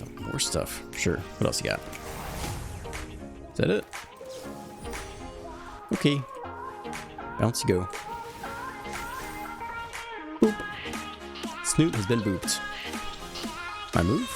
Oh, more stuff. Sure. What else you got? Is that it? Okay. Bounce you go. Boop. Snoot has been booped. My move?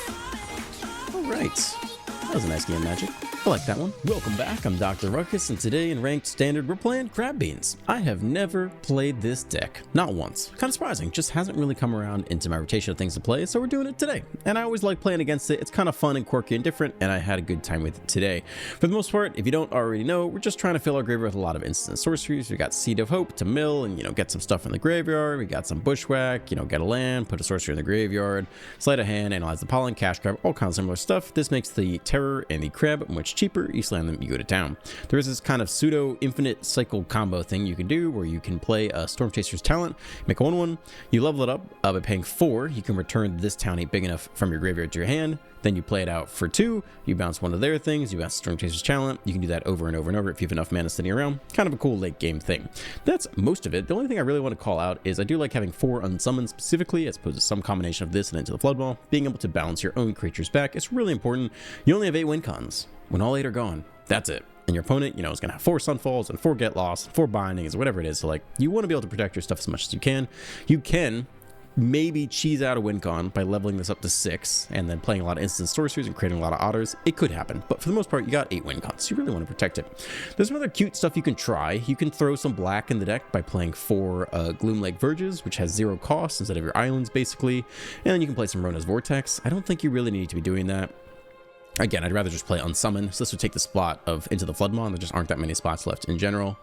Alright. That was a nice game of Magic. I like that one. Welcome back, I'm Dr. Ruckus, and today in Ranked Standard, we're playing Crab Beans. I have never played this deck. Not once. Kind of surprising, just hasn't really come around into my rotation of things to play, so we're doing it today. And I always like playing against it. It's kind of fun and quirky and different, and I had a good time with it today. For the most part, if you don't already know, we're just trying to fill our graveyard with a lot of instant sorceries. We got Seed of Hope to mill and, get some stuff in the graveyard. We got some Bushwhack, get a land, put a sorcery in the graveyard, sleight of hand, analyze the pollen, cash grab, all kinds of similar stuff. This makes the Terror and the Crab much cheaper. You slam them, you go to town. There is this kind of pseudo infinite cycle combo thing you can do where you can play a Storm Chaser's talent, make a 1/1, you level it up by paying 4. You can return this townie big enough from your graveyard to your hand. Then you play it out for 2. You bounce one of their things. You bounce Storm Chaser's talent. You can do that over and over and over if you have enough mana sitting around. Kind of a cool late game thing. That's most of it. The only thing I really want to call out is I do like having 4 unsummons specifically, as opposed to some combination of this and Into the Flood Wall. Being able to balance your own creatures back is really important. You only have 8 win cons. When all 8 are gone, that's it. And your opponent, is going to have 4 Sunfalls and 4 Get Lost, 4 Bindings, whatever it is. So, you want to be able to protect your stuff as much as you can. You can maybe cheese out a win con by leveling this up to 6 and then playing a lot of instant sorceries and creating a lot of otters. It could happen, but for the most part, you got 8 win cons. So you really want to protect it. There's some other cute stuff you can try. You can throw some black in the deck by playing 4 Gloomlake Verges, which has 0 cost instead of your islands, basically. And then you can play some Rona's Vortex. I don't think you really need to be doing that. Again, I'd rather just play Unsummon, so this would take the spot of Into the Floodmaw. There just aren't that many spots left in general.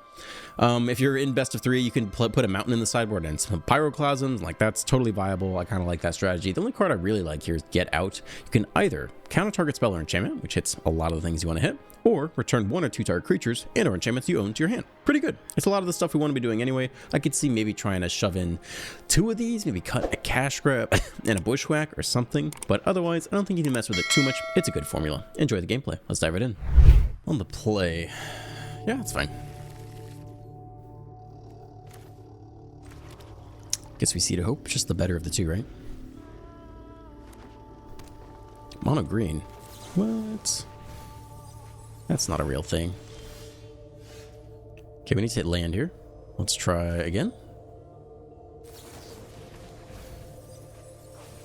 If you're in best of 3, you can put a mountain in the sideboard and some Pyroclasms. That's totally viable. I kind of like that strategy. The only card I really like here is Get Out. You can either counter target spell or enchantment, which hits a lot of the things you want to hit, or return 1 or 2 target creatures and or enchantments you own to your hand. Pretty good. It's a lot of the stuff we want to be doing anyway. I could see maybe trying to shove in 2 of these, maybe cut a cash grab and a Bushwhack or something, but otherwise, I don't think you can mess with it too much. It's a good formula. Enjoy the gameplay. Let's dive right in. On the play. Yeah, it's fine. Guess we see to hope. Just the better of the 2, right? Mono green. What? That's not a real thing. Okay, we need to hit land here. Let's try again.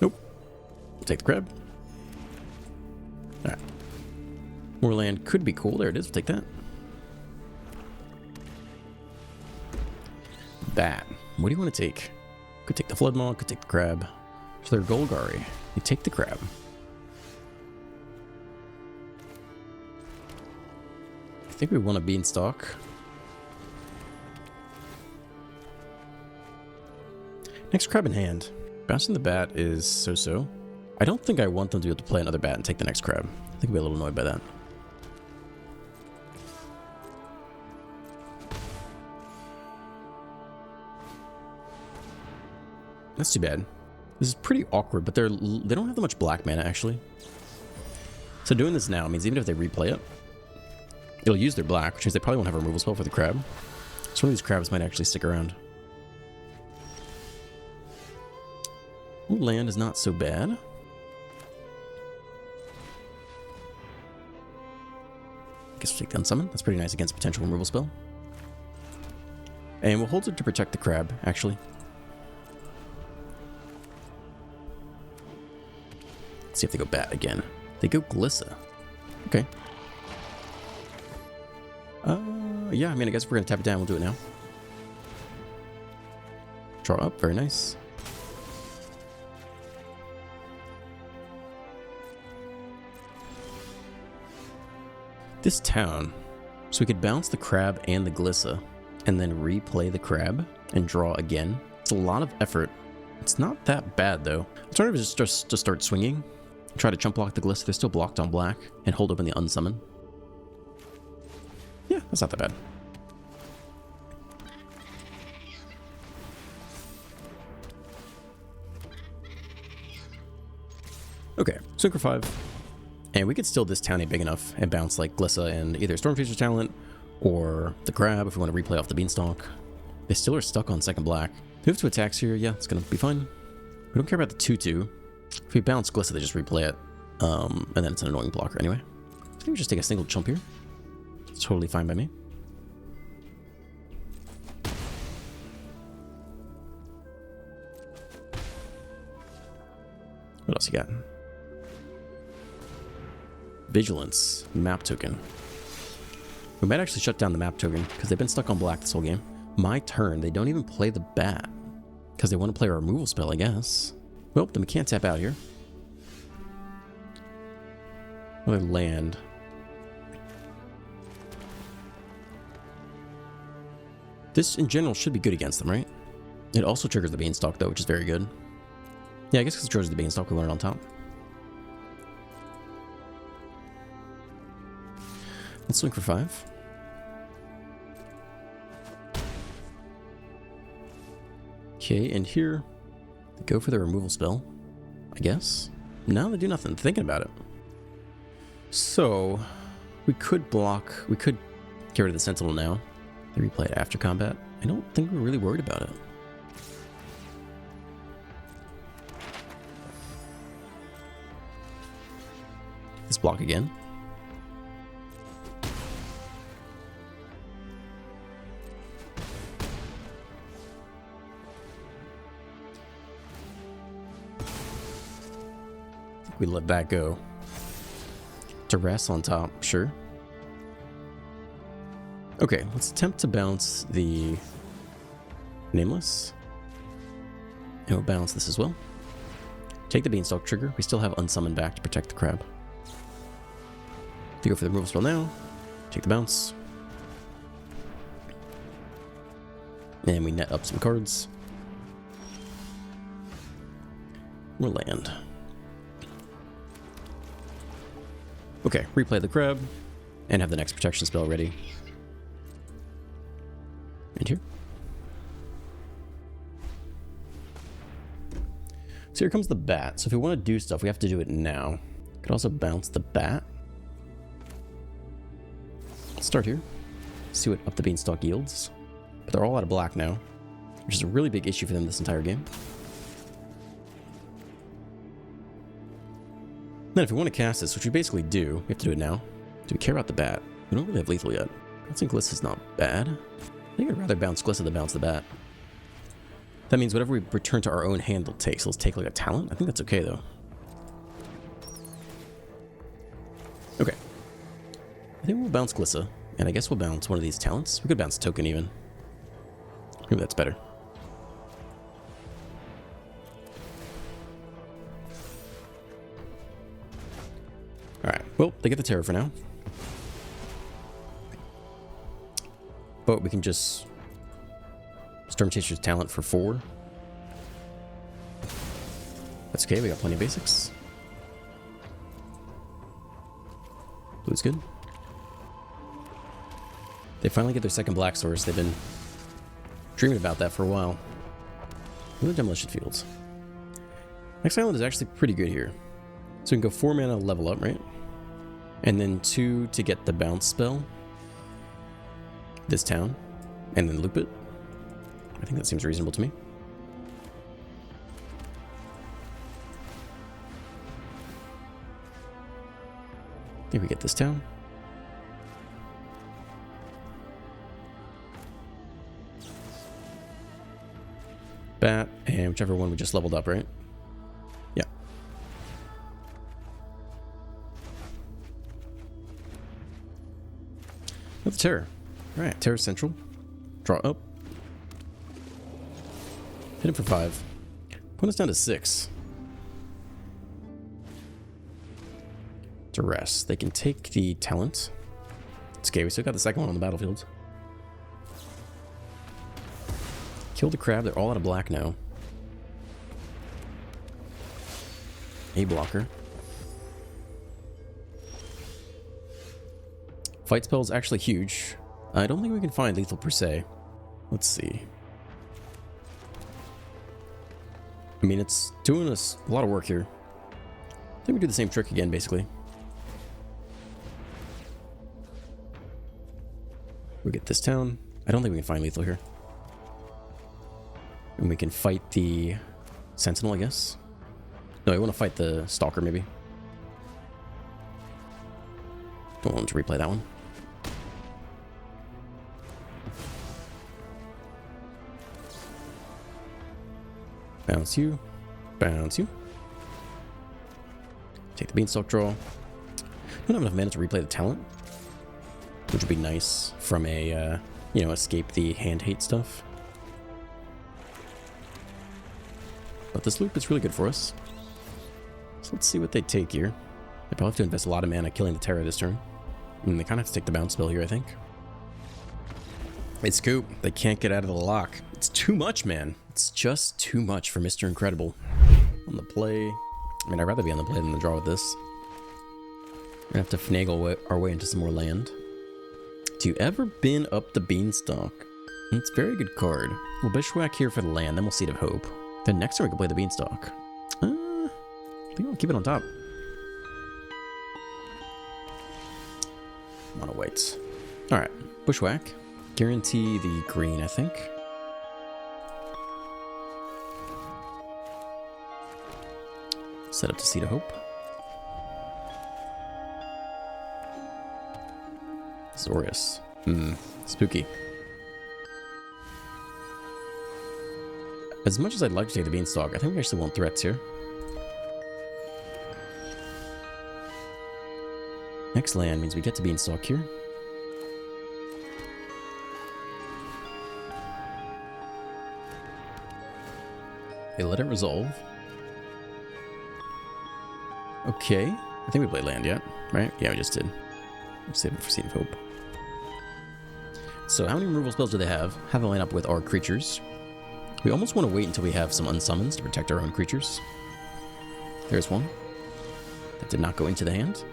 Nope. Take the crab. Alright. More land could be cool. There it is. We'll take that. Bat. What do you want to take? Could take the Floodmaw, could take the crab. So they're Golgari. You take the crab. I think we want a Beanstalk. Next crab in hand. Bouncing the bat is so-so. I don't think I want them to be able to play another bat and take the next crab. I think I'll be a little annoyed by that. That's too bad. This is pretty awkward, but they don't have that much black mana, actually. So doing this now means even if they replay it, it'll use their black, which means they probably won't have a removal spell for the crab. So one of these crabs might actually stick around. Ooh, land is not so bad. Guess we'll take the Unsummon. That's pretty nice against potential removal spell. And we'll hold it to protect the crab, actually. See if they go bat again. They go Glissa. Okay. Yeah, I guess if we're gonna tap it down, we'll do it now. Draw up, very nice. This town, so we could bounce the crab and the Glissa, and then replay the crab and draw again. It's a lot of effort. It's not that bad though. Alternative is just to start swinging. Try to chump block the Glissa. They're still blocked on black. And hold open the Unsummon. Yeah, that's not that bad. Okay, Synchro 5. And we could still this townie big enough and bounce Glissa and either Storm Chaser's talent or the crab if we want to replay off the Beanstalk. They still are stuck on second black. Move to attacks here. Yeah, it's going to be fine. We don't care about the 2-2. If we bounce Glissa, they just replay it. And then it's an annoying blocker anyway. So maybe just take a single chump here. It's totally fine by me. What else you got? Vigilance. Map token. We might actually shut down the map token because they've been stuck on black this whole game. My turn. They don't even play the bat because they want to play a removal spell, I guess. Well, then we can't tap out here. Another land. This, in general, should be good against them, right? It also triggers the Beanstalk, though, which is very good. Yeah, I guess because it triggers the Beanstalk, we want it on top. Let's swing for 5. Okay, and here, they go for the removal spell, I guess. No, they do nothing. Thinking about it. So, we could block, we could get rid of the Sentinel now. They replay it after combat. I don't think we're really worried about it. Let's block again. I think we let that go. Duress on top, sure. Okay, let's attempt to bounce the Nameless. And we'll bounce this as well. Take the Beanstalk trigger. We still have Unsummon back to protect the crab. To go for the removal spell now. Take the bounce. And we net up some cards. We'll land. Okay, replay the crab. And have the next protection spell ready. And here. So here comes the bat. So if we want to do stuff, we have to do it now. Could also bounce the bat. Let's start here. See what Up the Beanstalk yields. But they're all out of black now, which is a really big issue for them this entire game. Then if we want to cast this, which we basically do, we have to do it now. Do we care about the bat? We don't really have lethal yet. Bouncing Glissa's not bad. I think I'd rather bounce Glissa than bounce the bat. That means whatever we return to our own hand will take. So let's take like a talent. I think that's okay though. Okay. I think we'll bounce Glissa. And I guess we'll bounce one of these talents. We could bounce Token even. Maybe that's better. Alright, well, they get the Terror for now. But we can just Storm Chaser's talent for 4. That's okay, we got plenty of basics. Blue's good. They finally get their second black source. They've been dreaming about that for a while. Another Demolition Fields. Next island is actually pretty good here. So we can go 4 mana level up, right? And then 2 to get the bounce spell. This town. And then loop it. I think that seems reasonable to me. I think we get this town. Bat, and whichever one we just leveled up, right? Yeah. That's Terror. Alright, Terror Central. Draw up. Hit him for 5. Put us down to 6. Duress. They can take the talent. It's okay, we still got the second one on the battlefield. Kill the crab, they're all out of black now. A blocker. Fight spell is actually huge. I don't think we can find lethal per se. Let's see. I mean, it's doing us a lot of work here. I think we do the same trick again, basically. We get this town. I don't think we can find lethal here. And we can fight the Sentinel, I guess. No, I want to fight the Stalker, maybe. Don't want to replay that one. Bounce you. Bounce you. Take the beanstalk draw. Don't have enough mana to replay the talent, which would be nice from a, you know, escape the hand hate stuff. But this loop is really good for us. So let's see what they take here. They probably have to invest a lot of mana killing the Terra this turn. I mean, they kind of have to take the bounce spell here, I think. It's Scoop. They can't get out of the lock. It's too much, man. It's just too much for Mr. Incredible. On the play. I mean, I'd rather be on the play than the draw with this. We're gonna have to finagle our way into some more land. Do you ever bin up the beanstalk? It's a very good card. We'll Bushwhack here for the land, then we'll Seed of Hope. Then next turn we can play the beanstalk. I think I'll keep it on top. Mono whites. Alright, Bushwhack. Guarantee the green, I think. Set up to Seed of Hope. Zorius. Spooky. As much as I'd like to take the beanstalk, I think we actually want threats here. Next land means we get to beanstalk here. Okay, let it resolve. Okay. I think we played land yet, right? Yeah, we just did. We'll save it for Seed of Hope. So how many removal spells do they have? Have a line up with our creatures. We almost want to wait until we have some unsummons to protect our own creatures. There's one. That did not go into the hand.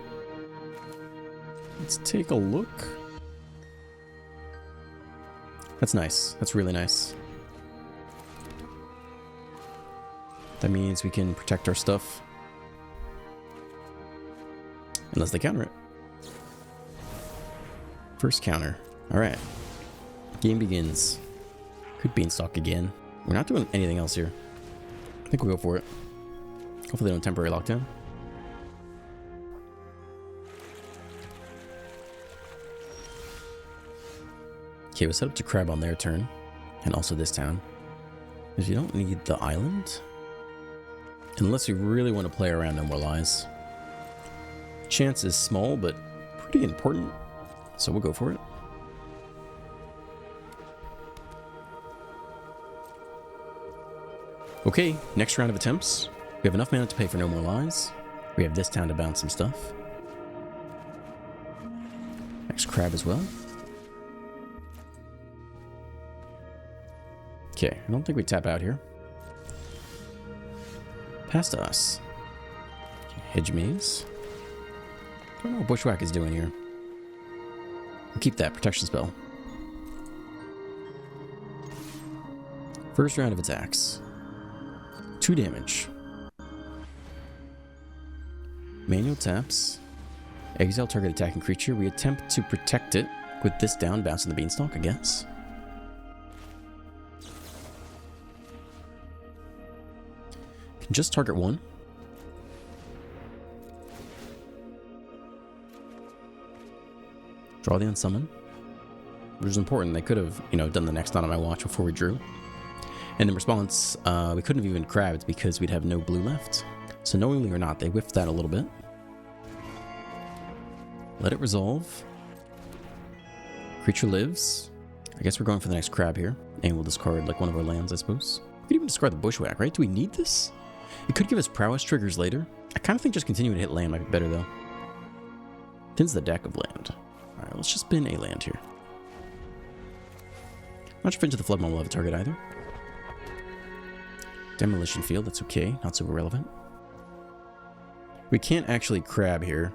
Let's take a look. That's nice. That's really nice. That means we can protect our stuff. Unless they counter it. First counter. Alright. Game begins. Could beanstalk again. We're not doing anything else here. I think we'll go for it. Hopefully they don't temporary lockdown. Okay, we'll set up to crab on their turn. And also this town. Because you don't need the island. Unless we really want to play around No More Lies. Chance is small, but pretty important. So we'll go for it. Okay, next round of attempts. We have enough mana to pay for No More Lies. We have this town to bounce some stuff. Next crab as well. Okay, I don't think we tap out here. Pass to us. Hedge Maze. I don't know what Bushwhack is doing here. We'll keep that protection spell. First round of attacks. 2 damage. Manual taps. Exile target attacking creature. We attempt to protect it with this down, bouncing the beanstalk, I guess. Can just target 1. Draw the unsummon. Which is important. They could have, you know, done the next on my watch before we drew. And in response, we couldn't have even crabbed because we'd have no blue left. So knowingly or not, they whiffed that a little bit. Let it resolve. Creature lives. I guess we're going for the next crab here. And we'll discard like one of our lands, I suppose. We could even discard the Bushwhack, right? Do we need this? It could give us prowess triggers later. I kind of think just continuing to hit land might be better, though. Thin's the deck of land. Alright, let's just bin a land here. Not sure if Into the Floodmon will have a target either. Demolition Field, that's okay. Not super relevant. We can't actually crab here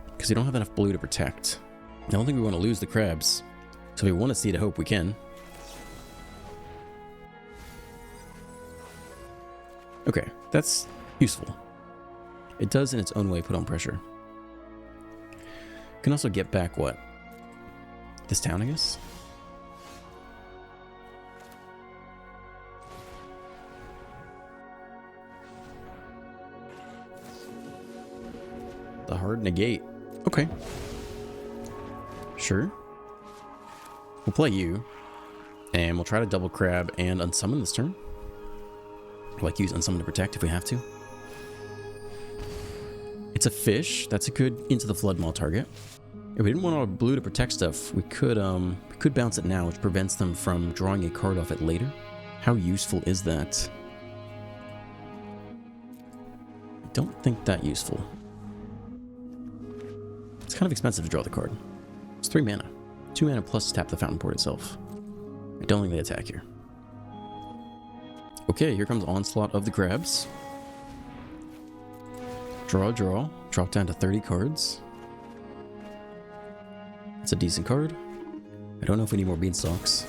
because we don't have enough blue to protect. I don't think we want to lose the crabs. So if we want to Seed of Hope, we can. Okay, that's useful. It does in its own way put on pressure. Can also get back what? This town, I guess? The hard negate. Okay. Sure. We'll play you. And we'll try to double crab and unsummon this turn. Like use unsummon to protect if we have to. It's a fish. That's a good into the flood maw target. If we didn't want our blue to protect stuff, we could bounce it now, which prevents them from drawing a card off it later. How useful is that? I don't think that useful. It's kind of expensive to draw the card. It's 3 mana. 2 mana plus tap the fountain port itself. I don't think they attack here. Okay, here comes Onslaught of the Crabs. Draw, draw. Drop down to 30 cards. It's a decent card. I don't know if we need more beanstalks.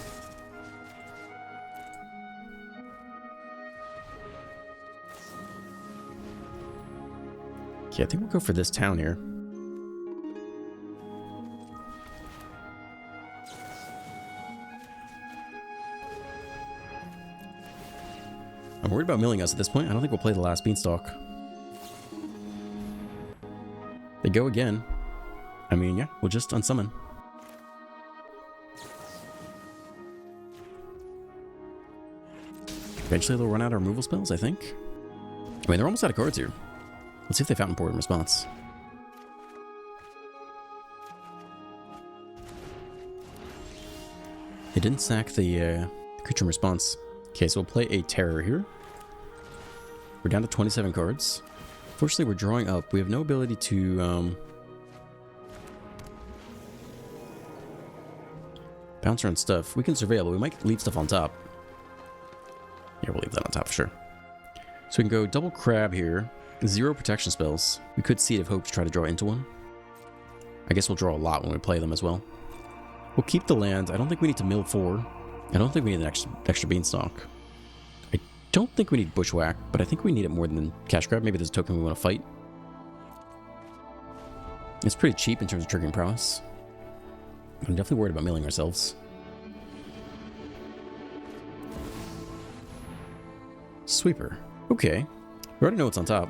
Okay, I think we'll go for this town here. I'm worried about milling us at this point. I don't think we'll play the last beanstalk. They go again. I mean, yeah, we'll just unsummon. Eventually they'll run out of removal spells, I think. I mean, they're almost out of cards here. Let's see if they fountain port in response. They didn't sack the creature in response. Okay, so we'll play a terror here. We're down to 27 cards. Fortunately, we're drawing up. We have no ability to bounce around stuff. We can surveil, but we might leave stuff on top. Yeah, we'll leave that on top for sure. So we can go double crab here. 0 protection spells. We could Seed of Hope to try to draw into one. I guess we'll draw a lot when we play them as well. We'll keep the land. I don't think we need to mill 4. I don't think we need an extra beanstalk. I don't think we need bushwhack, but I think we need it more than cash grab. Maybe there's a token we want to fight. It's pretty cheap in terms of triggering prowess. I'm definitely worried about milling ourselves. Sweeper. Okay. We already know what's on top.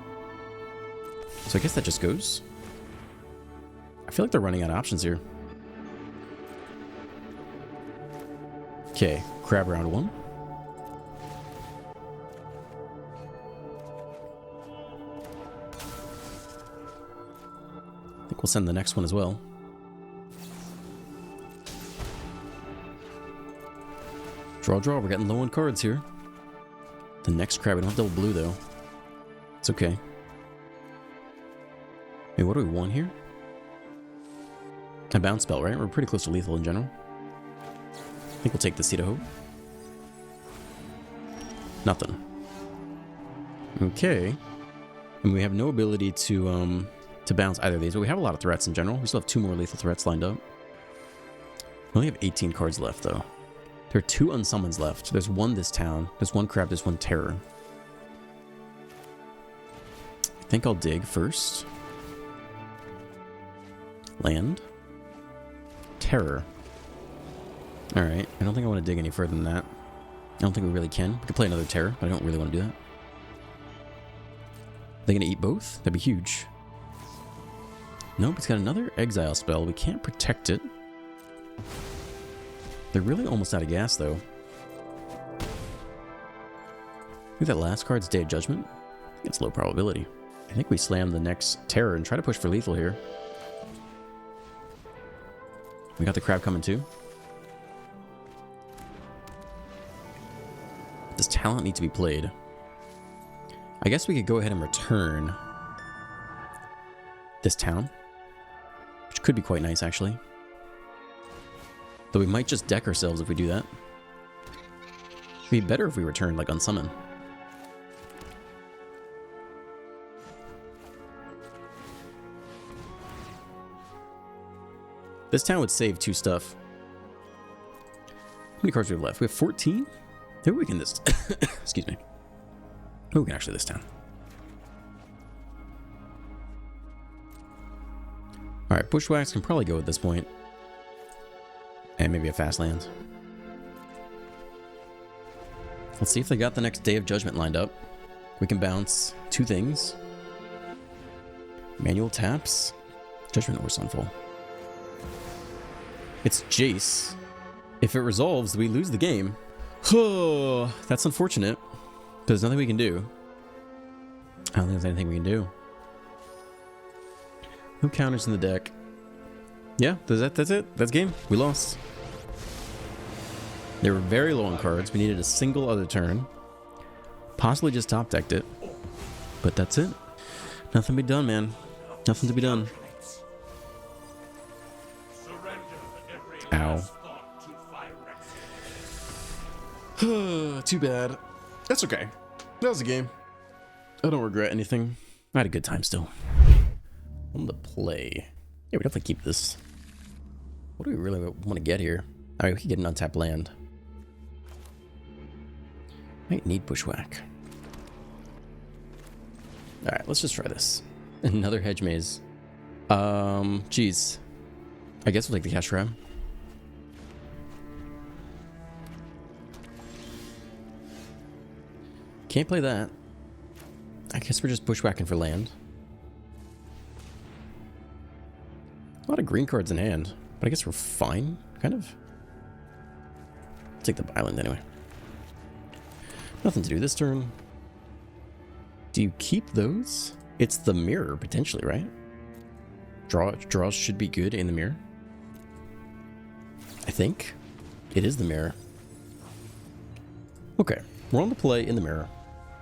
So I guess that just goes. I feel like they're running out of options here. Okay, crab round 1. I think we'll send the next one as well. Draw, draw. We're getting low on cards here. The next crab, we don't have double blue though. It's okay. Hey, what do we want here? A bounce spell, right? We're pretty close to lethal in general. I think we'll take the Seed of Hope. Nothing. Okay. And we have no ability to bounce either of these, but we have a lot of threats in general. We still have 2 more lethal threats lined up. We only have 18 cards left, though. There are 2 unsummons left. There's 1 this town. There's 1 crab. There's 1 terror. I think I'll dig first. Land. Terror. Alright. I don't think I want to dig any further than that. I don't think we really can. We could play another terror, but I don't really want to do that. Are they going to eat both? That'd be huge. Nope, it's got another exile spell. We can't protect it. They're really almost out of gas, though. I think that last card's Day of Judgment. I think it's low probability. I think we slam the next terror and try to push for lethal here. We got the crab coming too. Does talent need to be played? I guess we could go ahead and return this town, which could be quite nice, actually. Though we might just deck ourselves if we do that. It'd be better if we return, like, unsummon. This town would save 2 stuff. How many cards do we have left? We have 14? Maybe we can this. Excuse me. Maybe we can actually this town. Alright, Bushwhacks can probably go at this point. And maybe a fast land. Let's see if they got the next Day of Judgment lined up. We can bounce 2 things. Manual taps. Judgment or Sunfall. It's Jace. If it resolves, we lose the game. Oh, that's unfortunate. There's nothing we can do. I don't think there's anything we can do. No counters in the deck. Yeah, that's it. That's game. We lost. They were very low on cards. We needed a single other turn. Possibly just top decked it. But that's it. Nothing to be done, man. Nothing to be done. Ow. Too bad. That's okay. That was a game. I don't regret anything. I had a good time still. On the play. Yeah, we definitely keep this. What do we really want to get here? I mean, we could get an untapped land. Might need Bushwhack. Alright, let's just try this. Another hedge maze. Geez. I guess we'll take the cash grab. Can't play that. I guess we're just bushwhacking for land. A lot of green cards in hand, but I guess we're fine, kind of. Take the island anyway. Nothing to do this turn. Do you keep those? It's the mirror, potentially, right? Draws should be good in the mirror. I think. It is the mirror. Okay, we're on the play in the mirror.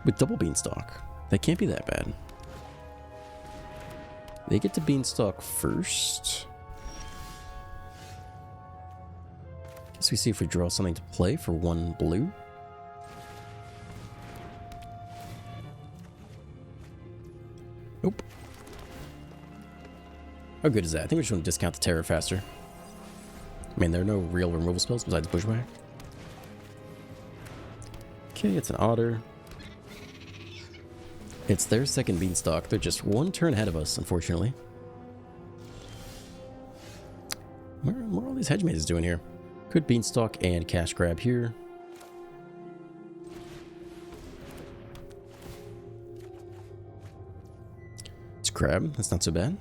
With double Beanstalk. That can't be that bad. They get to Beanstalk first. Guess we see if we draw something to play for 1 blue. Nope. How good is that? I think we just want to discount the terror faster. I mean, there are no real removal spells besides Bushwhack. Okay, it's an Otter. It's their second Beanstalk. They're just 1 turn ahead of us, unfortunately. What are all these hedge mazes doing here? Good Beanstalk and cash grab here. It's crab. That's not so bad.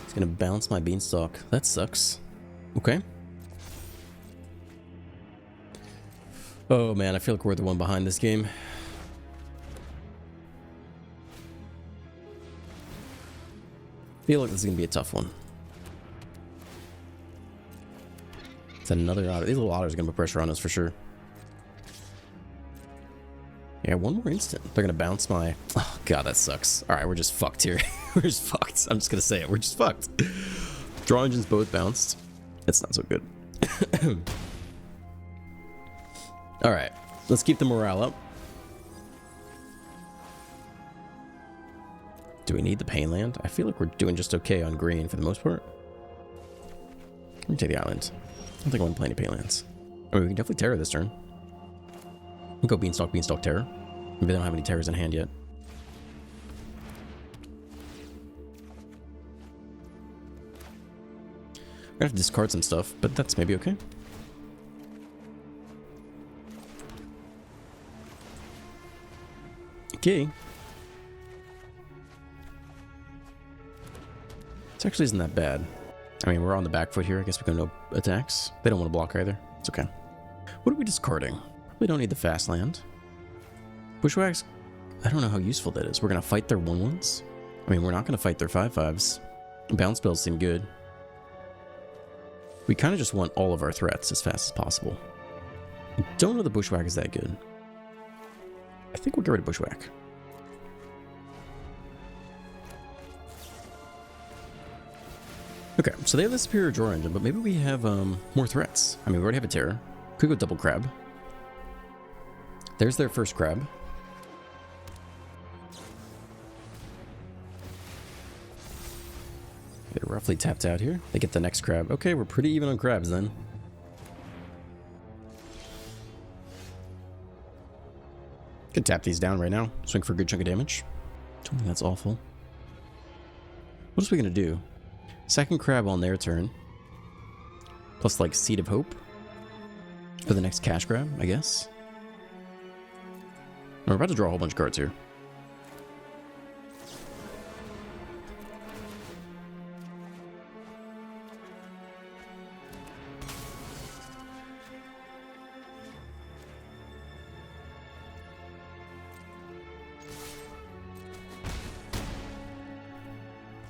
It's gonna bounce my Beanstalk. That sucks. Okay. Oh man, I feel like we're the one behind this game. Feel like this is gonna be a tough one. It's another otter. These little otters are gonna put pressure on us for sure. Yeah, 1 more instant. They're gonna bounce my... Oh god, that sucks. Alright, we're just fucked here. We're just fucked. I'm just gonna say it. We're just fucked. Draw engines both bounced. It's not so good. Alright, let's keep the morale up. Do we need the pain land? I feel like we're doing just okay on green for the most part. Let me take the island. I don't think I want to play any pain lands. I mean, we can definitely terror this turn. We'll go Beanstalk, Beanstalk, terror. Maybe they don't have any terrors in hand yet. We're gonna have to discard some stuff, but that's maybe okay. Okay. This actually isn't that bad. I mean, we're on the back foot here. I guess we can no attacks. They don't want to block either. It's okay. What are we discarding? We don't need the fast land. Bushwhacks, I don't know how useful that is. We're going to fight their 1/1s. I mean, we're not going to fight their 5/5s. Bounce spells seem good. We kind of just want all of our threats as fast as possible. I don't know the Bushwhack is that good. I think we'll get rid of Bushwhack. Okay, so they have the superior draw engine, but maybe we have more threats. I mean, we already have a terror. Could go double crab. There's their first crab. They're roughly tapped out here. They get the next crab. Okay, we're pretty even on crabs then. Could tap these down right now. Swing for a good chunk of damage. Don't think that's awful. What else are we going to do? Second crab on their turn. Plus like Seed of Hope. For the next cash grab, I guess. We're about to draw a whole bunch of cards here.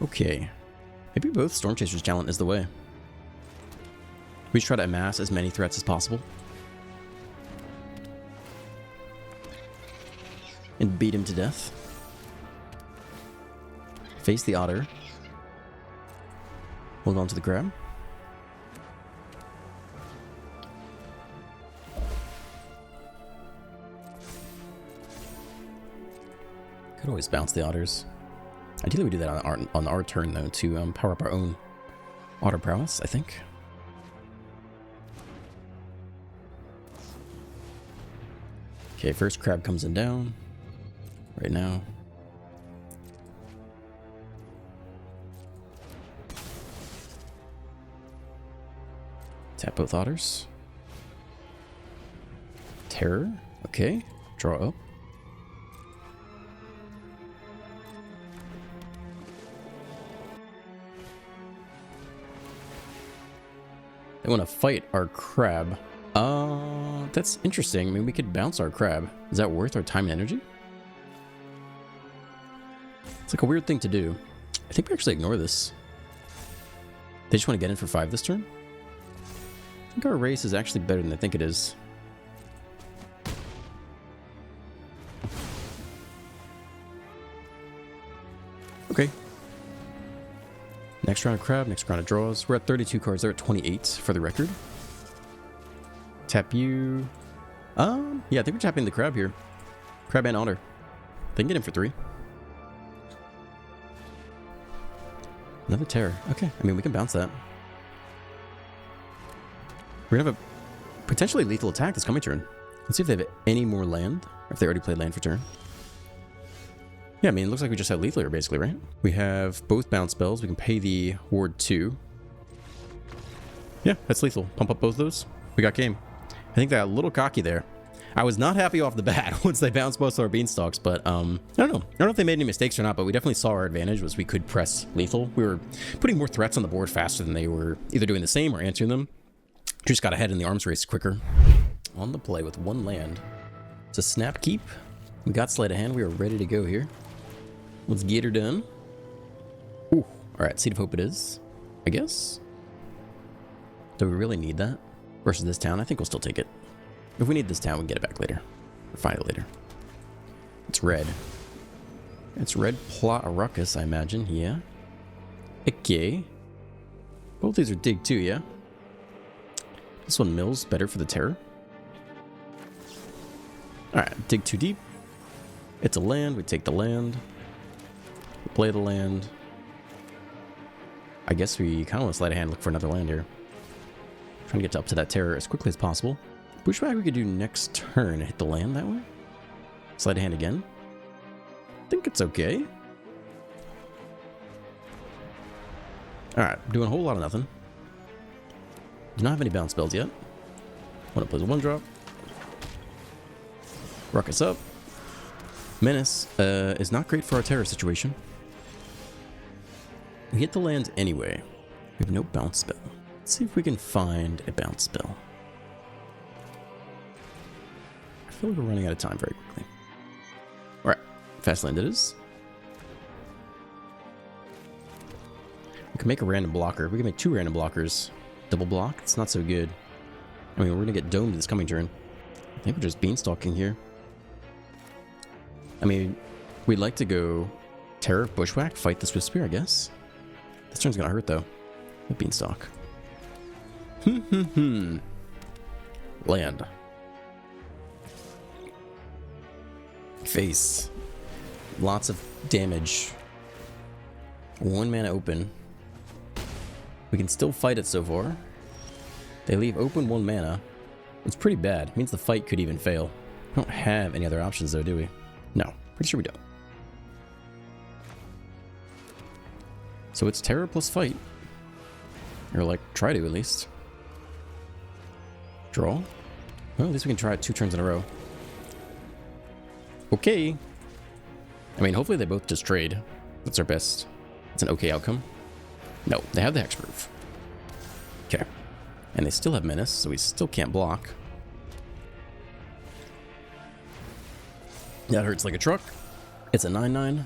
Okay. Maybe both Storm Chaser's talent is the way. We just try to amass as many threats as possible. And beat him to death. Face the otter. Hold on to the crab. Could always bounce the otters. Ideally we do that on our turn though to power up our own otter prowess, I think. Okay, first crab comes in down. Right now. Tap both otters. Terror. Okay. Draw up. They want to fight our crab. That's interesting. I mean, we could bounce our crab. Is that worth our time and energy? It's like a weird thing to do. I think we actually ignore this. They just want to get in for 5 this turn? I think our race is actually better than I think it is. Okay. Next round of crab, next round of draws. We're at 32 cards. They're at 28 for the record. Tap you. Yeah, I think we're tapping the crab here. Crab and otter. They can get in for 3. Another terror. Okay, I mean, we can bounce that. We're gonna have a potentially lethal attack this coming turn. Let's see if they have any more land, or if they already played land for turn. Yeah, I mean, it looks like we just have lethal here, basically, right? We have both bounce spells. We can pay the ward 2. Yeah, that's lethal. Pump up both those. We got game. I think they got a little cocky there. I was not happy off the bat once they bounced both our beanstalks, but I don't know. I don't know if they made any mistakes or not, but we definitely saw our advantage was we could press lethal. We were putting more threats on the board faster than they were either doing the same or answering them. Just got ahead in the arms race quicker. On the play with 1 land. It's a snap keep. We got sleight of hand. We are ready to go here. Let's get her done. Ooh. Alright, Seed of Hope it is, I guess. Do we really need that? Versus this town? I think we'll still take it. If we need this town, we can get it back later. Or find it later. It's red. It's red plot a ruckus, I imagine. Yeah. Okay. Both these are dig too, yeah? This one mills better for the terror. Alright, dig too deep. It's a land. We take the land. We play the land. I guess we kind of want to slide a hand, look for another land here. Trying to get up to that terror as quickly as possible. Bushwhack we could do next turn. Hit the land that way. Slide a hand again. I think it's okay. Alright, doing a whole lot of nothing. Do not have any bounce spells yet. Want to play the 1-drop. Ruckus up. Menace is not great for our terror situation. We hit the land anyway. We have no bounce spell. Let's see if we can find a bounce spell. I feel like we're running out of time very quickly. Alright, fast land it is. We can make a random blocker. We can make 2 random blockers. Double block, it's not so good. I mean, we're gonna get domed this coming turn. I think we're just beanstalking here. I mean, we'd like to go Terror, Bushwhack, fight the Swift Spear, I guess. This turn's gonna hurt though. The beanstalk. Land. Face. Lots of damage. 1 mana open. We can still fight it so far. They leave open 1 mana. It's pretty bad. It means the fight could even fail. We don't have any other options though, do we? No. Pretty sure we don't. So it's terror plus fight. Or like, try to at least. Draw? Well, at least we can try it 2 turns in a row. Okay. I mean, hopefully they both just trade. That's our best. It's an okay outcome. No, they have the hexproof. Okay. And they still have menace, so we still can't block. That hurts like a truck. It's a 9/9.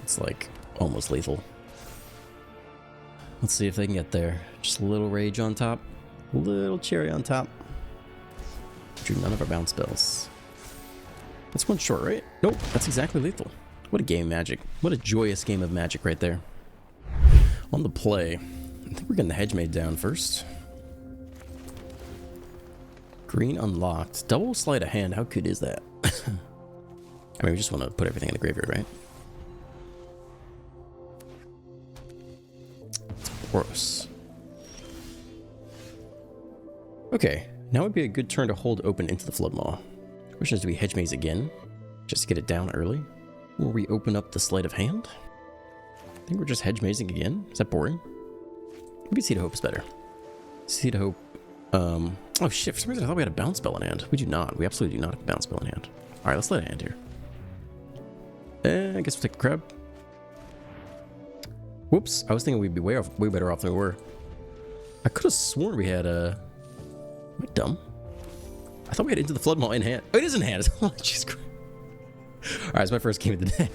It's like almost lethal. Let's see if they can get there. Just a little rage on top. A little cherry on top. Drew none of our bounce spells. That's one short, right? Nope, that's exactly lethal. What a game of Magic. What a joyous game of Magic right there. On the play, I think we're getting the Hedge Maid down first. Green unlocked. Double sleight of hand. How good is that? I mean, we just want to put everything in the graveyard, right? It's gross. Okay, now would be a good turn to hold open into the Floodmaw. Question is, do we Hedge Maze again? Just to get it down early? Or we open up the sleight of hand? I think we're just Hedge Mazing again. Is that boring? Maybe Seed of Hope is better. Seed of Hope. Oh shit, for some reason I thought we had a bounce spell in hand. We do not. We absolutely do not have a bounce spell in hand. Alright, let's let it hand here. I guess we'll take the crab. Whoops, I was thinking we'd be way better off than we were. I could have sworn we had a... Am I dumb? I thought we had Into the Floodmaw in hand. Oh, it is in hand. Oh, jeez Christ. Alright, it's my first game of the day.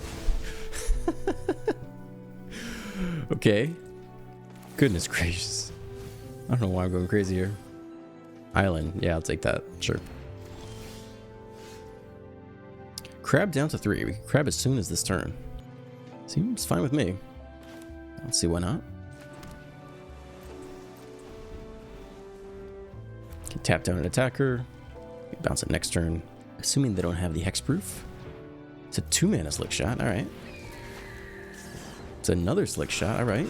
Okay. Goodness gracious. I don't know why I'm going crazy here. Island. Yeah, I'll take that. Sure. Crab down to 3. We can crab as soon as this turn. Seems fine with me. Let's see why not. Can tap down an attacker. Bounce it next turn. Assuming they don't have the hexproof. It's a 2-mana slick shot. Alright. It's another slick shot. Alright.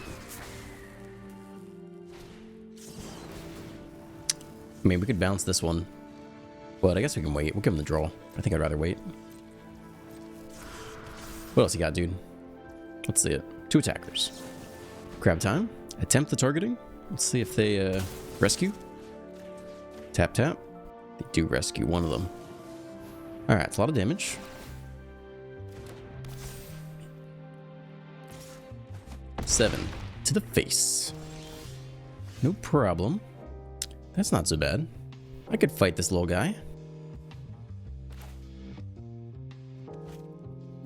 I mean, we could bounce this one. But I guess we can wait. We'll give him the draw. I think I'd rather wait. What else you got, dude? Let's see it. 2 attackers. Crab time. Attempt the targeting. Let's see if they rescue. Tap, tap. They do rescue one of them. Alright, it's a lot of damage. Seven to the face. No problem. That's not so bad. I could fight this little guy.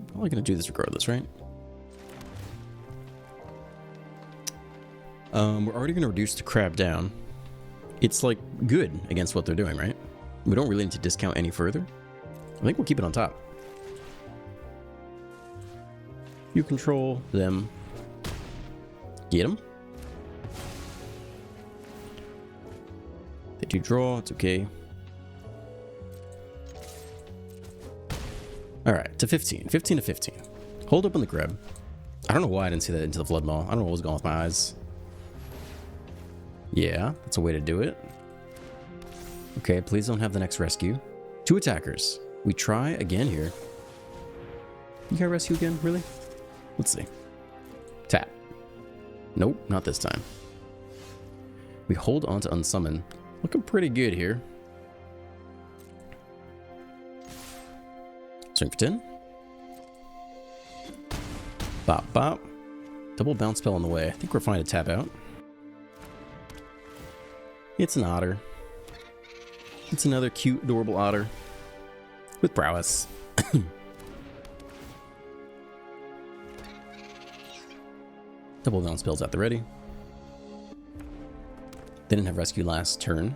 Probably gonna do this regardless, right? We're already gonna reduce the crab down. It's like good against what they're doing, right? We don't really need to discount any further. I think we'll keep it on top. You control them. Get them. They do draw, it's okay. Alright, to 15. 15 to 15. Hold up on the grab. I don't know why I didn't see that Into the Floodmaw. I don't know what was going on with my eyes. Yeah, that's a way to do it. Okay, please don't have the next rescue. 2 attackers. We try again here. You got rescue again? Really? Let's see. Tap. Nope, not this time. We hold on to unsummon. Looking pretty good here. Swing for 10. Bop, bop. Double bounce spell on the way. I think we're fine to tap out. It's an otter. It's another cute, adorable otter. With prowess. Double bounce spells at the ready. They didn't have rescue last turn.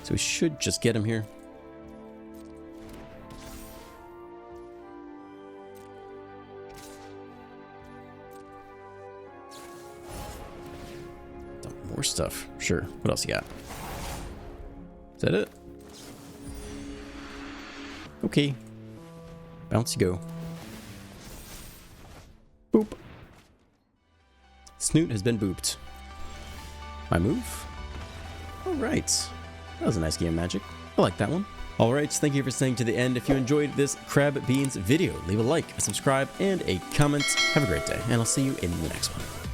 So we should just get him here. More stuff. Sure. What else you got? Is that it? Okay. Bounce you go. Boop. Snoot has been booped. My move? Alright. That was a nice game of Magic. I like that one. Alright, thank you for staying to the end. If you enjoyed this Crab Beans video, leave a like, a subscribe, and a comment. Have a great day, and I'll see you in the next one.